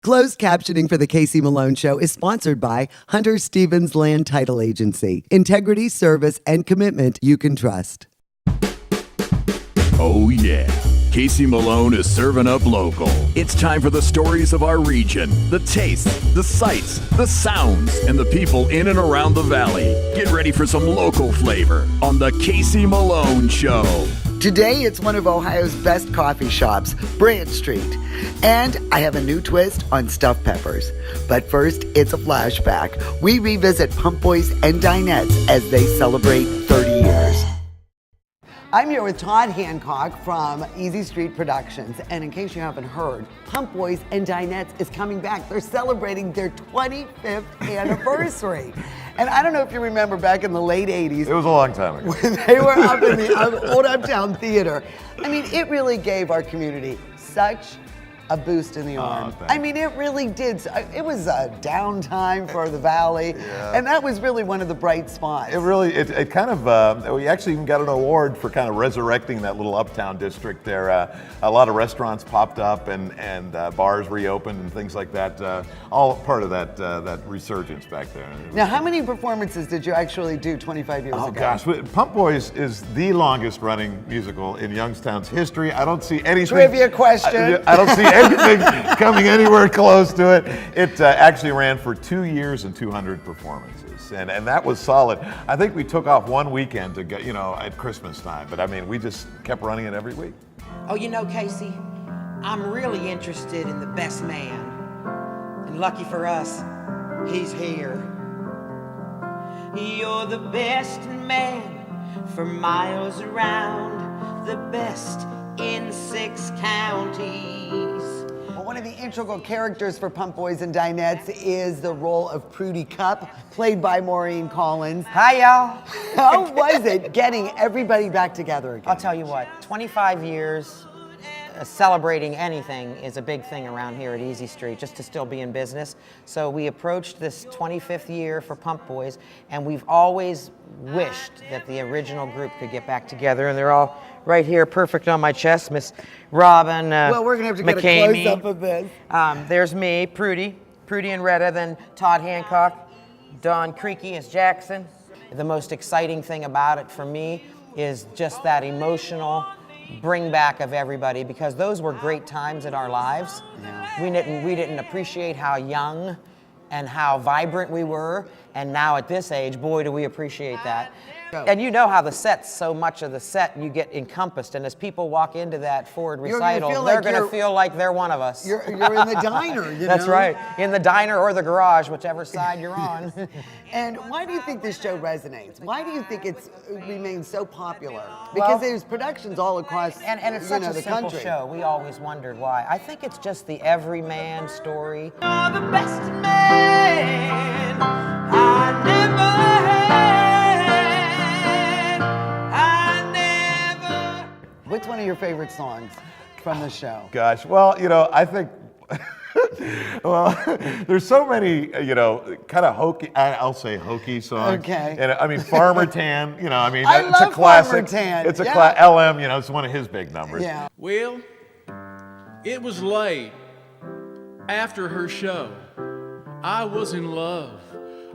Closed captioning for The Casey Malone Show is sponsored by Hunter Stevens Land Title Agency. Integrity, service, and commitment you can trust. Oh yeah, Casey Malone is serving up local. It's time for the stories of our region, the tastes, the sights, the sounds, and the people in and around the valley. Get ready for some local flavor on The Casey Malone Show. Today, it's one of Ohio's best coffee shops, Branch Street. And I have a new twist on stuffed peppers. But first, it's a flashback. We revisit Pump Boys and Dinettes as they celebrate 30 years. I'm here with Todd Hancock from Easy Street Productions. And in case you haven't heard, Pump Boys and Dinettes is coming back. They're celebrating their 25th anniversary. And I don't know if you remember back in the late 80s. It was a long time ago. When they were up in the old Uptown Theater. I mean, it really gave our community such a boost in the arm. I mean, it really did. It was a downtime for the Valley, and that was really one of the bright spots. It kind of, we actually even got an award for kind of resurrecting that little Uptown district there. A lot of restaurants popped up and bars reopened and things like that. All part of that resurgence back there. Now, how many performances did you actually do 25 years ago? Oh gosh, Pump Boys is the longest running musical in Youngstown's history. I don't see anything. Trivia question. I don't see anything coming anywhere close to it. It actually ran for 2 years and 200 performances, and that was solid. I think we took off one weekend to get, at Christmas time, but I mean, we just kept running it every week. Oh, Casey, I'm really interested in the best man, and lucky for us, he's here. You're the best man for miles around, the best in 6 counties. Well, one of the integral characters for Pump Boys and Dinettes is the role of Prudy Cup, played by Maureen Collins. Hi, y'all. How was it getting everybody back together again? I'll tell you what, 25 years celebrating anything is a big thing around here at Easy Street, just to still be in business. So we approached this 25th year for Pump Boys, and we've always wished that the original group could get back together, and they're all right here, perfect on my chest. Miss Robin, well, we're gonna have to get McCamey. a close-up of this. There's me, Prudy and Retta, then Todd Hancock, Don Creaky as Jackson. The most exciting thing about it for me is just that emotional bring back of everybody, because those were great times in our lives. Yeah. We didn't appreciate how young and how vibrant we were, and now at this age, boy, do we appreciate that. And you know how the set's, so much of the set you get encompassed, and as people walk into that Ford recital, they're going to feel like they're one of us. You're in the diner, That's right, in the diner or the garage, whichever side you're on. And why do you think this show resonates? Why do you think it remains so popular? Because there's productions all across and it's such a simple show. We always wondered why. I think it's just the everyman story. You're the best man I never had. What's one of your favorite songs from the show? Gosh, well, I think, well, there's so many, kind of hokey, I'll say hokey songs. Okay. And I mean, Farmer Tan, I it's love a classic. Farmer Tan. It's a LM, it's one of his big numbers. Yeah. Well, it was late after her show. I was in love.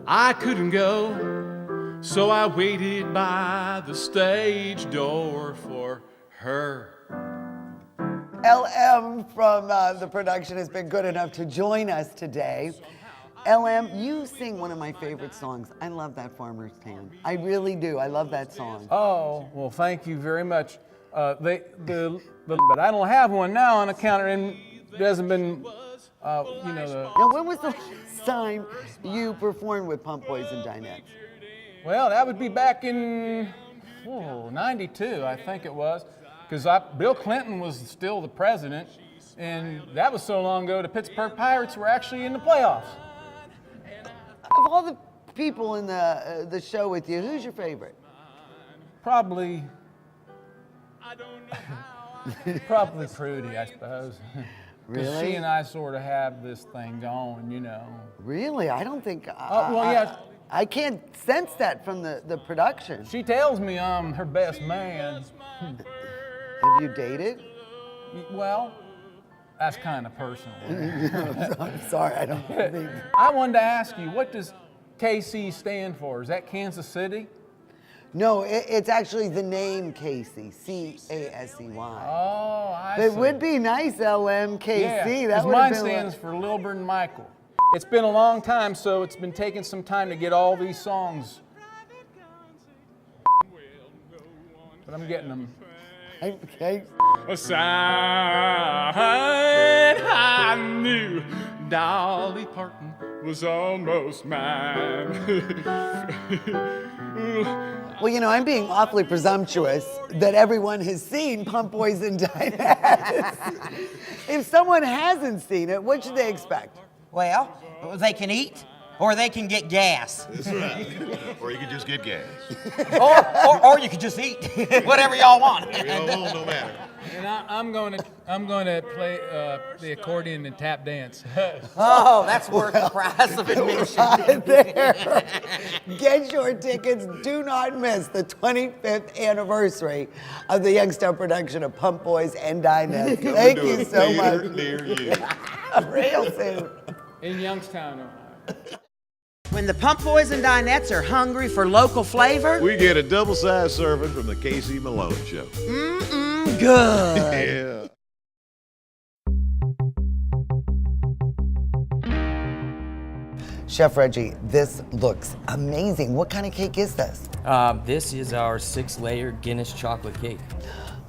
I couldn't go, so I waited by the stage door for her. LM from the production has been good enough to join us today. LM, you sing one of my favorite songs. I love that Farmer's Tan. I really do. I love that song. Oh, well, thank you very much. But I don't have one now on account of it hasn't been, Now, when was the last time you performed with Pump Boys and Dinettes? Well, that would be back in 92, I think it was. Because Bill Clinton was still the president, and that was so long ago the Pittsburgh Pirates were actually in the playoffs. Of all the people in the show with you, who's your favorite? Probably Prudy, I suppose. Really? She and I sort of have this thing going, Really? I don't think. I can't sense that from the production. She tells me I'm her best man. Have you dated? Well, That's kind of personal. I'm sorry, I don't think. I wanted to ask you, what does KC stand for? Is that Kansas City? No, it's actually the name Casey, C-A-S-E-Y. Oh, I see. It would be nice, LMKC. Yeah, that 'cause would mine have been stands for Lilburn Michael. It's been a long time, so it's been taking some time to get all these songs. But I'm getting them. Okay. A sign I knew Dolly Parton was almost mine. Well, you know, I'm being awfully presumptuous that everyone has seen Pump Boys and Dinettes. If someone hasn't seen it, what should they expect? Well, they can eat or they can get gas. That's right. Or you could just get gas. or you could just eat. Whatever y'all want. No matter. And I'm going to play the accordion and tap dance. Oh, that's worth the price of admission. There. Get your tickets. Do not miss the 25th anniversary of the Youngstown production of Pump Boys and Dinettes. Thank you so much. Near you. Real soon. In Youngstown, Ohio. When the Pump Boys and Dinettes are hungry for local flavor, We get a double-sized serving from the Casey Malone Show. good. Yeah. Chef Reggie, this looks amazing. What kind of cake is this? This is our 6-layer Guinness chocolate cake.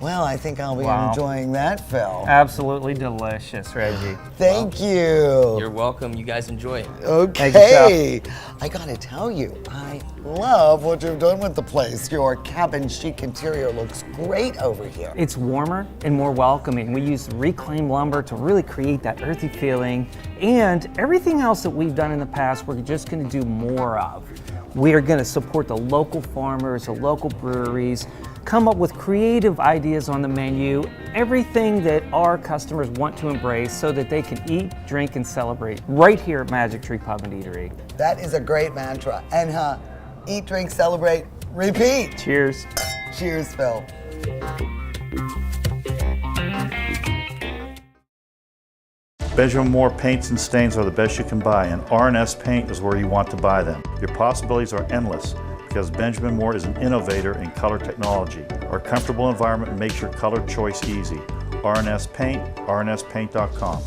Well, I think I'll be Wow. enjoying that, Phil. Absolutely delicious, Reggie. Thank you. You're welcome. You guys enjoy it. Okay. I gotta tell you, I love what you've done with the place. Your cabin chic interior looks great over here. It's warmer and more welcoming. We use reclaimed lumber to really create that earthy feeling, and everything else that we've done in the past, we're just gonna do more of. We are gonna support the local farmers, the local breweries, come up with creative ideas on the menu, everything that our customers want to embrace so that they can eat, drink, and celebrate right here at Magic Tree Pub and Eatery. That is a great mantra. And eat, drink, celebrate, repeat. Cheers. Cheers, Phil. Benjamin Moore paints and stains are the best you can buy, and R&S Paint is where you want to buy them. Your possibilities are endless because Benjamin Moore is an innovator in color technology. Our comfortable environment makes your color choice easy. R&S Paint, rnspaint.com.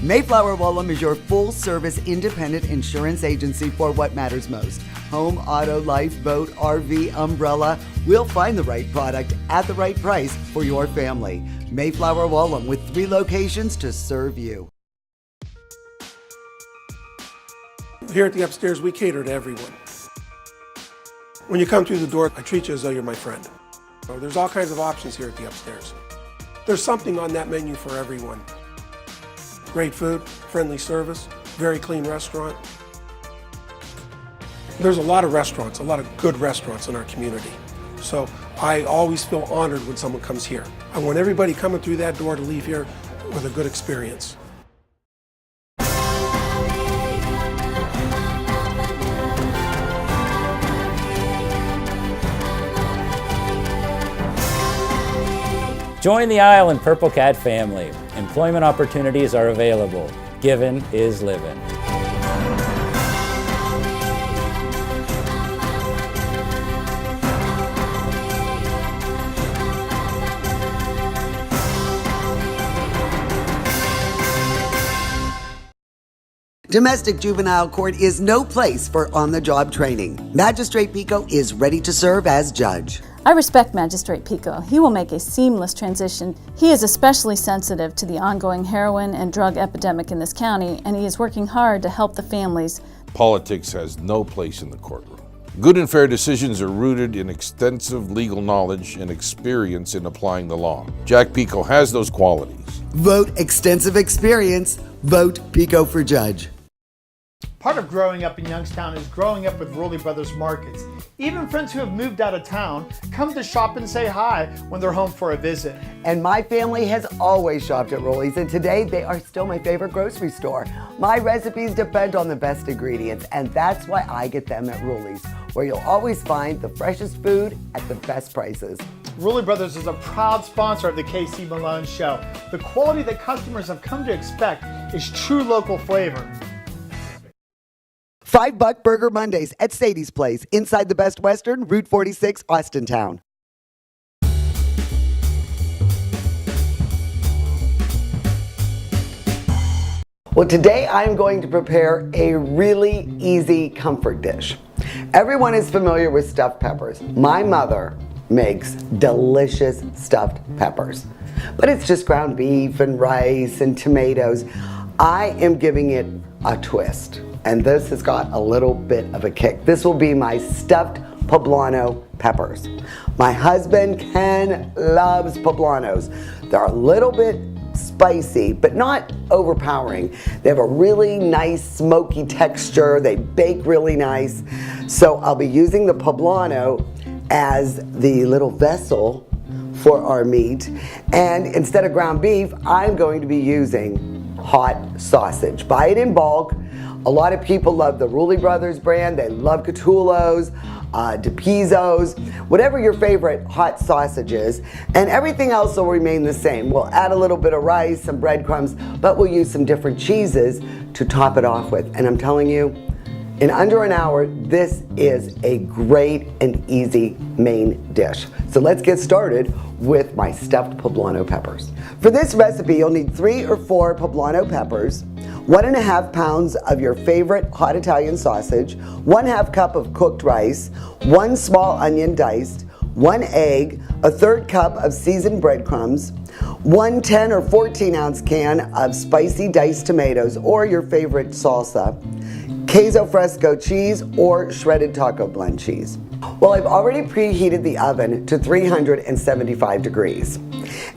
Mayflower Wallum is your full-service independent insurance agency for what matters most. Home, auto, life, boat, RV, umbrella. We'll find the right product at the right price for your family. Mayflower Wallum with 3 locations to serve you. Here at the Upstairs, we cater to everyone. When you come through the door, I treat you as though you're my friend. So there's all kinds of options here at the Upstairs. There's something on that menu for everyone. Great food, friendly service, very clean restaurant. There's a lot of restaurants, a lot of good restaurants in our community. So I always feel honored when someone comes here. I want everybody coming through that door to leave here with a good experience. Join the Island Purple Cat family. Employment opportunities are available. Giving is living. Domestic Juvenile Court is no place for on-the-job training. Magistrate Pico is ready to serve as judge. I respect Magistrate Pico. He will make a seamless transition. He is especially sensitive to the ongoing heroin and drug epidemic in this county, and he is working hard to help the families. Politics has no place in the courtroom. Good and fair decisions are rooted in extensive legal knowledge and experience in applying the law. Jack Pico has those qualities. Vote extensive experience. Vote Pico for judge. Part of growing up in Youngstown is growing up with Rowley Brothers Markets. Even friends who have moved out of town come to shop and say hi when they're home for a visit. And my family has always shopped at Rowley's, and today they are still my favorite grocery store. My recipes depend on the best ingredients, and that's why I get them at Rowley's. where you'll always find the freshest food at the best prices. Rulli Brothers is a proud sponsor of the Casey Malone Show. The quality that customers have come to expect is true local flavor. $5 Burger Mondays at Sadie's Place, inside the Best Western, Route 46, Austintown. Well, today I'm going to prepare a really easy comfort dish. Everyone is familiar with stuffed peppers. My mother makes delicious stuffed peppers, but it's just ground beef and rice and tomatoes. I am giving it a twist, and this has got a little bit of a kick. This will be my stuffed poblano peppers. My husband Ken loves poblanos. They're a little bit spicy, but not overpowering. They have a really nice smoky texture. They bake really nice. So I'll be using the poblano as the little vessel for our meat. And instead of ground beef, I'm going to be using hot sausage. Buy it in bulk. A lot of people love the Rulli Brothers brand. They love Catullo's, DePizzo's, whatever your favorite hot sausage is, and everything else will remain the same. We'll add a little bit of rice, some breadcrumbs, but we'll use some different cheeses to top it off with. And I'm telling you, in under an hour, this is a great and easy main dish. So let's get started with my stuffed poblano peppers. For this recipe, you'll need 3 or 4 poblano peppers, 1.5 pounds of your favorite hot Italian sausage, 1/2 cup of cooked rice, 1 small onion diced, 1 egg, 1/3 cup of seasoned breadcrumbs, 1 10 or 14 ounce can of spicy diced tomatoes or your favorite salsa, queso fresco cheese or shredded taco blend cheese. Well, I've already preheated the oven to 375 degrees.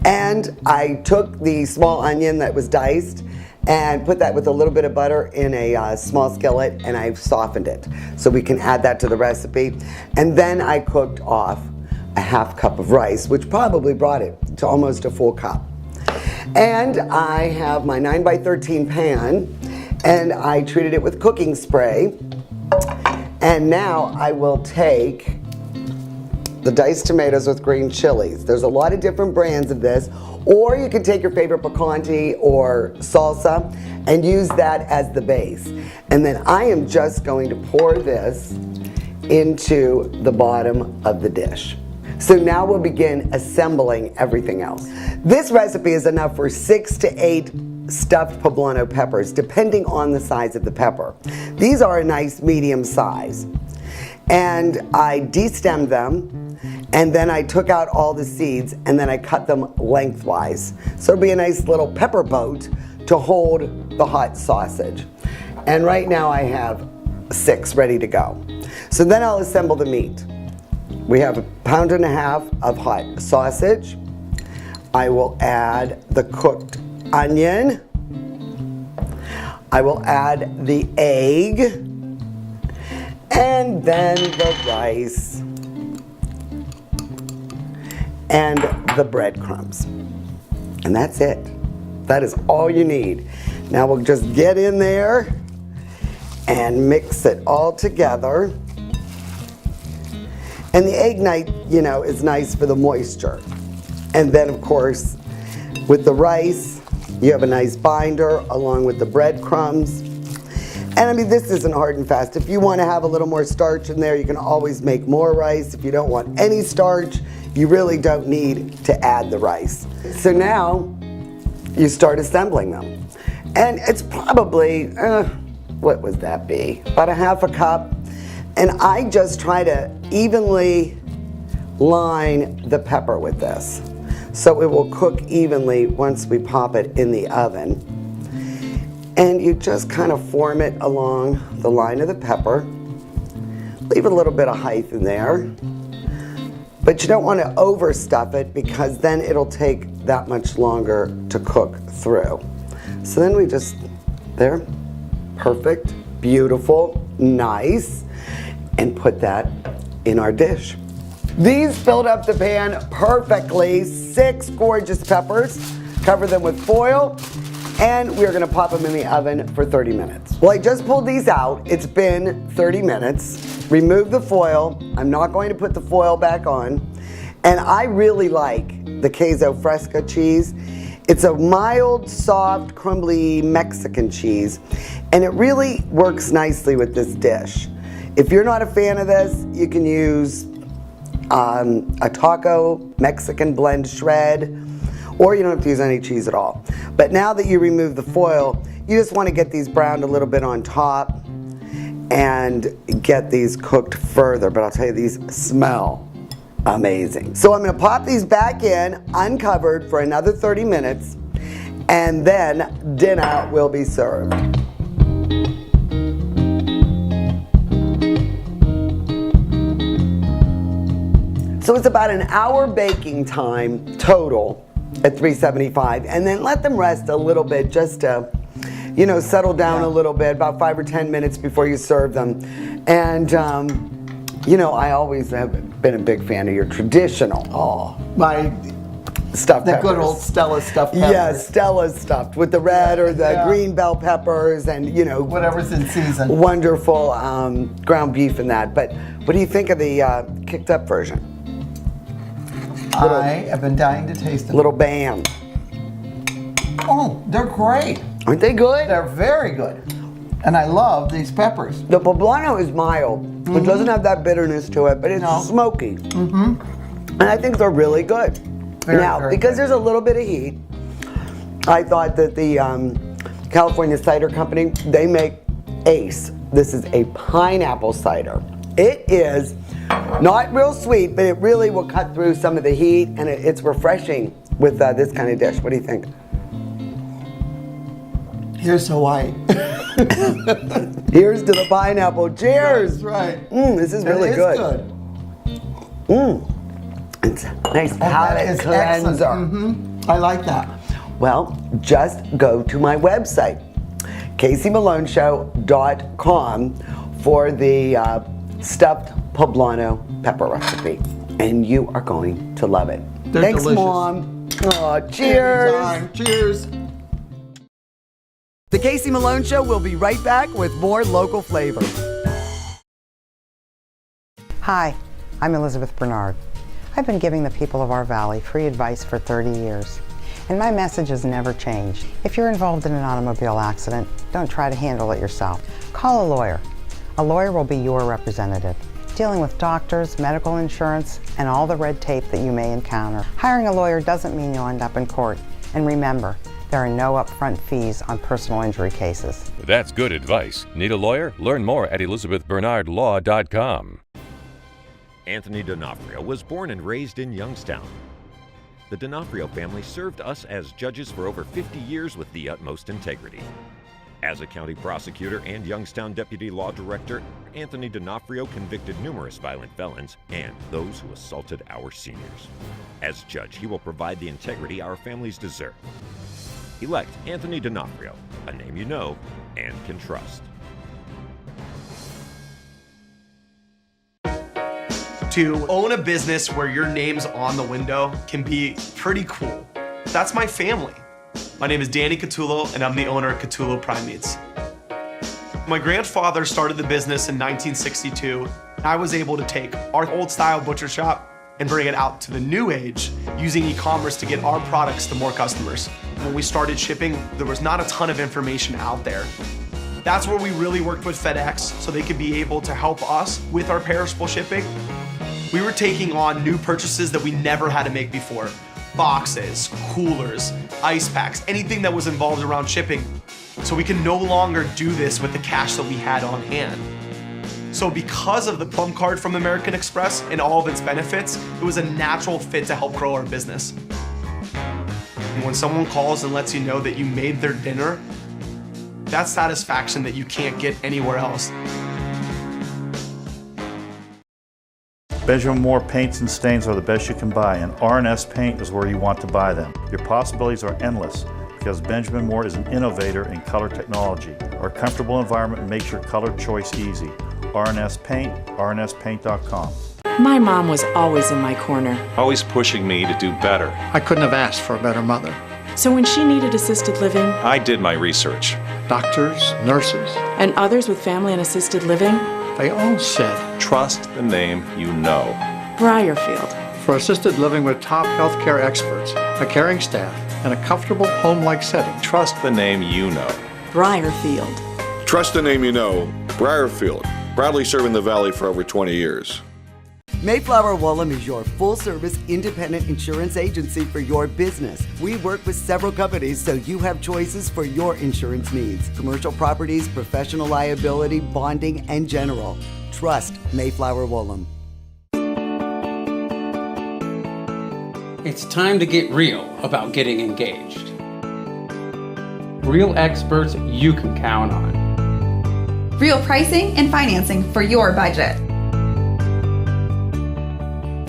And I took the small onion that was diced and put that with a little bit of butter in a small skillet, and I've softened it. So we can add that to the recipe. And then I cooked off 1/2 cup of rice, which probably brought it to almost a full cup. And I have my 9x13 pan, and I treated it with cooking spray. And now I will take the diced tomatoes with green chilies. There's a lot of different brands of this, or you can take your favorite picante or salsa and use that as the base. And then I am just going to pour this into the bottom of the dish. So now we'll begin assembling everything else. This recipe is enough for 6 to 8 stuffed poblano peppers, depending on the size of the pepper. These are a nice medium size. And I destemmed them, and then I took out all the seeds, and then I cut them lengthwise. So it'll be a nice little pepper boat to hold the hot sausage. And right now I have 6 ready to go. So then I'll assemble the meat. We have 1.5 pounds of hot sausage. I will add the cooked onion. I will add the egg, and then the rice and the breadcrumbs. And that's it. That is all you need. Now we'll just get in there and mix it all together. And the egg night, you know, is nice for the moisture. And then of course, with the rice, you have a nice binder along with the breadcrumbs. And I mean, this isn't hard and fast. If you want to have a little more starch in there, you can always make more rice. If you don't want any starch, you really don't need to add the rice. So now you start assembling them. And it's probably, what would that be? About 1/2 cup. And I just try to evenly line the pepper with this, so it will cook evenly once we pop it in the oven. And you just kind of form it along the line of the pepper. Leave a little bit of height in there, but you don't want to overstuff it because then it'll take that much longer to cook through. So then we just, there, perfect, beautiful, nice, and put that in our dish. These filled up the pan perfectly. 6 gorgeous peppers. Cover them with foil. and we're gonna pop them in the oven for 30 minutes. Well, I just pulled these out. It's been 30 minutes. Remove the foil. I'm not going to put the foil back on. And I really like the queso fresco cheese. It's a mild, soft, crumbly Mexican cheese, and it really works nicely with this dish. If you're not a fan of this, you can use a taco Mexican blend shred, or you don't have to use any cheese at all. But now that you remove the foil, you just want to get these browned a little bit on top and get these cooked further. But I'll tell you, these smell amazing. So I'm going to pop these back in uncovered for another 30 minutes, and then dinner will be served. So it's about an hour baking time total at 375, and then let them rest a little bit just to, you know, settle down a little bit, about 5 or 10 minutes before you serve them. And you know, I always have been a big fan of your traditional My stuffed peppers. The good old Stella stuffed peppers. Yeah, Stella's stuffed with the red or the green bell peppers, and you know, whatever's in season. Wonderful ground beef in that. But what do you think of the kicked up version? I have been dying to taste them. Little bam. Oh, they're great. Aren't they good? They're very good. And I love these peppers. The poblano is mild. It doesn't have that bitterness to it, but it's smoky. And I think they're really good. Now, because there's a little bit of heat, I thought that the California Cider Company, they make Ace. This is a pineapple cider. It is not real sweet, but it really will cut through some of the heat, and it's refreshing with this kind of dish. What do you think? Here's to white. Here's to the pineapple. Cheers! That's right. This is really good. It's a nice palate cleanser. I like that. Well, just go to my website, caseymalonесhow.com, for the stuffed poblano pepper recipe, and you are going to love it. They're Thanks, delicious. Mom. Oh, cheers. Anytime. Cheers. The Casey Malone Show will be right back with more local flavor. Hi, I'm Elizabeth Bernard. I've been giving the people of our valley free advice for 30 years, and my message has never changed. If you're involved in an automobile accident, don't try to handle it yourself. Call a lawyer. A lawyer will be your representative, dealing with doctors, medical insurance, and all the red tape that you may encounter. Hiring a lawyer doesn't mean you'll end up in court. And remember, there are no upfront fees on personal injury cases. That's good advice. Need a lawyer? Learn more at elizabethbernardlaw.com. Anthony D'Onofrio was born and raised in Youngstown. The D'Onofrio family served us as judges for over 50 years with the utmost integrity. As a county prosecutor and Youngstown deputy law director, Anthony D'Onofrio convicted numerous violent felons and those who assaulted our seniors. As judge, he will provide the integrity our families deserve. Elect Anthony D'Onofrio, a name you know and can trust. To own a business where your name's on the window can be pretty cool. That's my family. My name is Danny Catullo, and I'm the owner of Catullo Prime Meats. My grandfather started the business in 1962. I was able to take our old style butcher shop and bring it out to the new age using e-commerce to get our products to more customers. When we started shipping, there was not a ton of information out there. That's where we really worked with FedEx so they could be able to help us with our perishable shipping. We were taking on new purchases that we never had to make before. Boxes, coolers, ice packs, anything that was involved around shipping. So we can no longer do this with the cash that we had on hand. So because of the Plum Card from American Express and all of its benefits, it was a natural fit to help grow our business. And when someone calls and lets you know that you made their dinner, that's satisfaction that you can't get anywhere else. Benjamin Moore paints and stains are the best you can buy, and R&S Paint is where you want to buy them. Your possibilities are endless because Benjamin Moore is an innovator in color technology. Our comfortable environment makes your color choice easy. R&S Paint, rnspaint.com. My mom was always in my corner. Always pushing me to do better. I couldn't have asked for a better mother. So when she needed assisted living, I did my research. Doctors, nurses, and others with family and assisted living, they all said, trust the name you know. Briarfield. For assisted living with top healthcare experts, a caring staff, and a comfortable home-like setting, trust the name you know. Briarfield. Trust the name you know. Briarfield. Proudly serving the Valley for over 20 years. Mayflower Woolham is your full-service independent insurance agency for your business. We work with several companies so you have choices for your insurance needs. Commercial properties, professional liability, bonding, and general. Trust Mayflower Woolham. It's time to get real about getting engaged. Real experts you can count on. Real pricing and financing for your budget.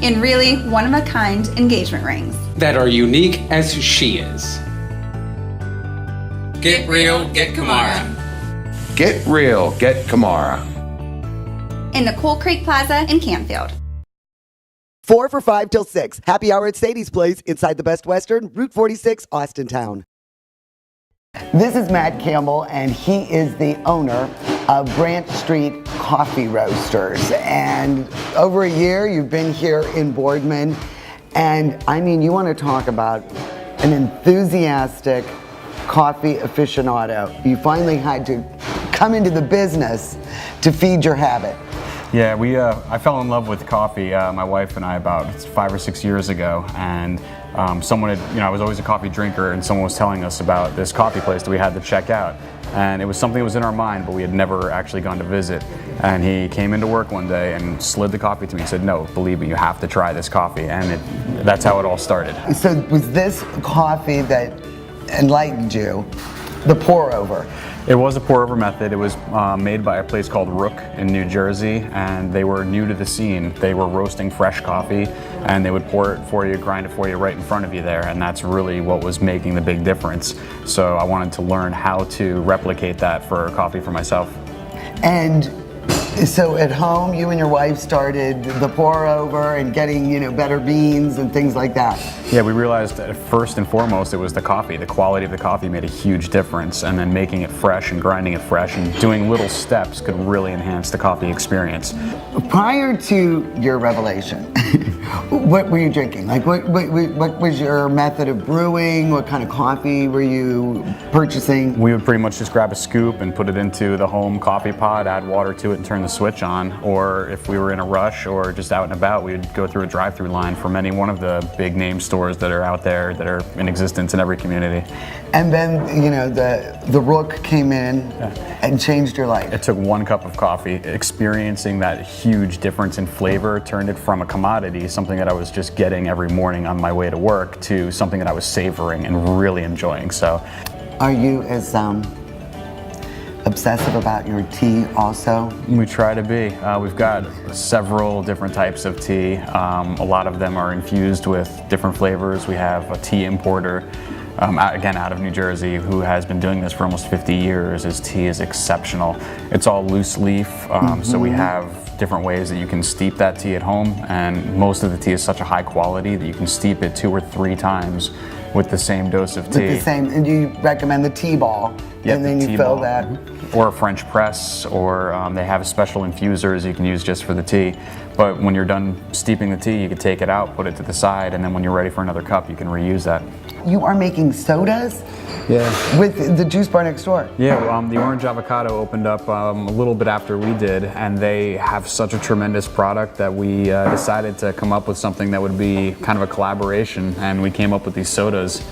And really one-of-a-kind engagement rings that are unique as she is. Get real, get Kamara. Get real, get Kamara. In the Coal Creek Plaza in Canfield. 4 for $5 till 6. Happy hour at Sadie's Place inside the Best Western, Route 46, Austintown. This is Matt Campbell, and he is the owner of Branch Street Coffee Roasters. And over a year, you've been here in Boardman. And I mean, you want to talk about an enthusiastic coffee aficionado. You finally had to come into the business to feed your habit. Yeah, I fell in love with coffee, my wife and I, about 5 or 6 years ago, and someone had, I was always a coffee drinker, and someone was telling us about this coffee place that we had to check out, and it was something that was in our mind, but we had never actually gone to visit. And he came into work one day and slid the coffee to me and said, "No, believe me, you have to try this coffee," and that's how it all started. So was this coffee that enlightened you, the pour over? It was a pour-over method. It was made by a place called Rook in New Jersey, and they were new to the scene. They were roasting fresh coffee, and they would pour it for you, grind it for you right in front of you there, and that's really what was making the big difference. So I wanted to learn how to replicate that for coffee for myself. And so at home, you and your wife started the pour-over and getting, better beans and things like that. Yeah, we realized that first and foremost it was the coffee. The quality of the coffee made a huge difference, and then making it fresh and grinding it fresh and doing little steps could really enhance the coffee experience. Prior to your revelation, what were you drinking? Like, what was your method of brewing? What kind of coffee were you purchasing? We would pretty much just grab a scoop and put it into the home coffee pot, add water to it, and turn the switch on. Or if we were in a rush or just out and about, we would go through a drive-through line from any one of the big name stores that are out there that are in existence in every community. And then, the Rook came in and changed your life. It took 1 cup of coffee. Experiencing that huge difference in flavor turned it from a commodity, something that I was just getting every morning on my way to work, to something that I was savoring and really enjoying. So, are you as obsessive about your tea also? We try to be. We've got several different types of tea. A lot of them are infused with different flavors. We have a tea importer, again out of New Jersey, who has been doing this for almost 50 years. His tea is exceptional. It's all loose leaf, so we have different ways that you can steep that tea at home, and most of the tea is such a high quality that you can steep it 2 or 3 times with the same dose of tea. With the same, and you recommend the tea ball, yep, and then you fill that. Or a French press, or they have special infusers you can use just for the tea. But when you're done steeping the tea, you can take it out, put it to the side, and then when you're ready for another cup, you can reuse that. You are making sodas? Yeah. With the juice bar next door? Yeah, the Orange Avocado opened up a little bit after we did, and they have such a tremendous product that we decided to come up with something that would be kind of a collaboration, and we came up with these sodas.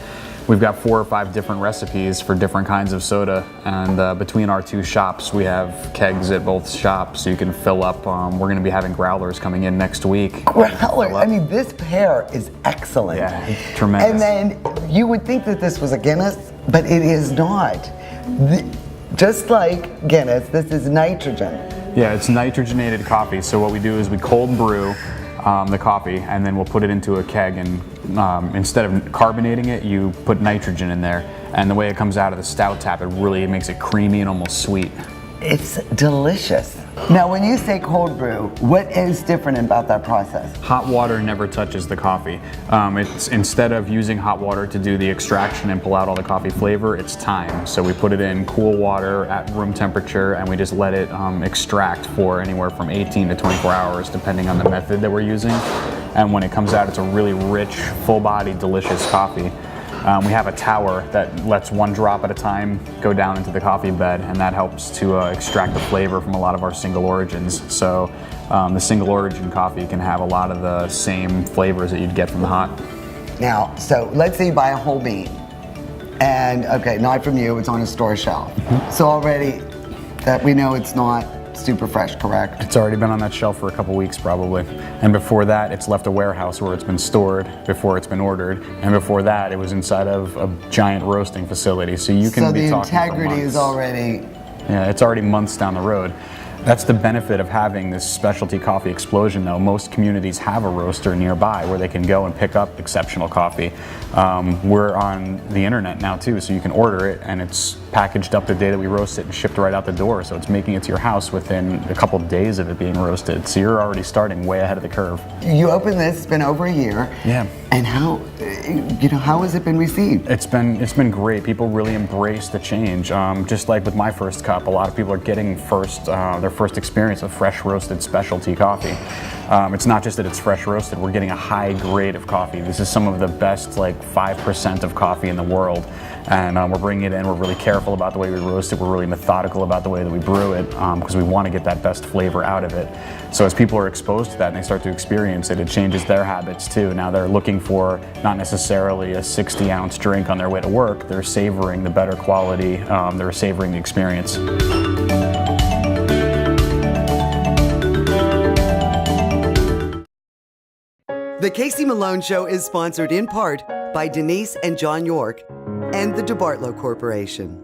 We've got 4 or 5 different recipes for different kinds of soda, and between our 2 shops, we have kegs at both shops, so you can fill up. We're going to be having growlers coming in next week. Growler? I mean, this pair is excellent. Yeah, it's tremendous. And then you would think that this was a Guinness, but it is not. Just like Guinness, this is nitrogen. Yeah, it's nitrogenated coffee. So what we do is we cold brew the coffee, and then we'll put it into a keg, and instead of carbonating it, you put nitrogen in there, and the way it comes out of the stout tap, it really makes it creamy and almost sweet. It's delicious. Now, when you say cold brew, what is different about that process? Hot water never touches the coffee. It's instead of using hot water to do the extraction and pull out all the coffee flavor, it's time. So we put it in cool water at room temperature and we just let it extract for anywhere from 18 to 24 hours depending on the method that we're using. And when it comes out, it's a really rich, full-bodied, delicious coffee. We have a tower that lets one drop at a time go down into the coffee bed, and that helps to extract the flavor from a lot of our single origins. So the single origin coffee can have a lot of the same flavors that you'd get from the hot. Now, so let's say you buy a whole bean, and okay, not from you, it's on a store shelf. So already that we know it's not super fresh, correct? It's already been on that shelf for a couple weeks probably. And before that, it's left a warehouse where it's been stored before it's been ordered. And before that, it was inside of a giant roasting facility. So you can be talking for months. So the integrity is already... Yeah, it's already months down the road. That's the benefit of having this specialty coffee explosion though. Most communities have a roaster nearby where they can go and pick up exceptional coffee. We're on the internet now too, so you can order it and it's packaged up the day that we roast it and shipped right out the door. So it's making it to your house within a couple of days of it being roasted. So you're already starting way ahead of the curve. You opened this, it's been over a year. Yeah. And how has it been received? It's been great. People really embrace the change. Just like with my first cup, a lot of people are getting their first experience of fresh roasted specialty coffee. It's not just that it's fresh roasted, we're getting a high grade of coffee. This is some of the best, like 5% of coffee in the world. And we're bringing it in, we're really careful about the way we roast it, we're really methodical about the way that we brew it, because we want to get that best flavor out of it. So as people are exposed to that and they start to experience it, it changes their habits too. Now they're looking for not necessarily a 60-ounce drink on their way to work, they're savoring the better quality, they're savoring the experience. The Casey Malone Show is sponsored in part by Denise and John York and the DeBartolo Corporation.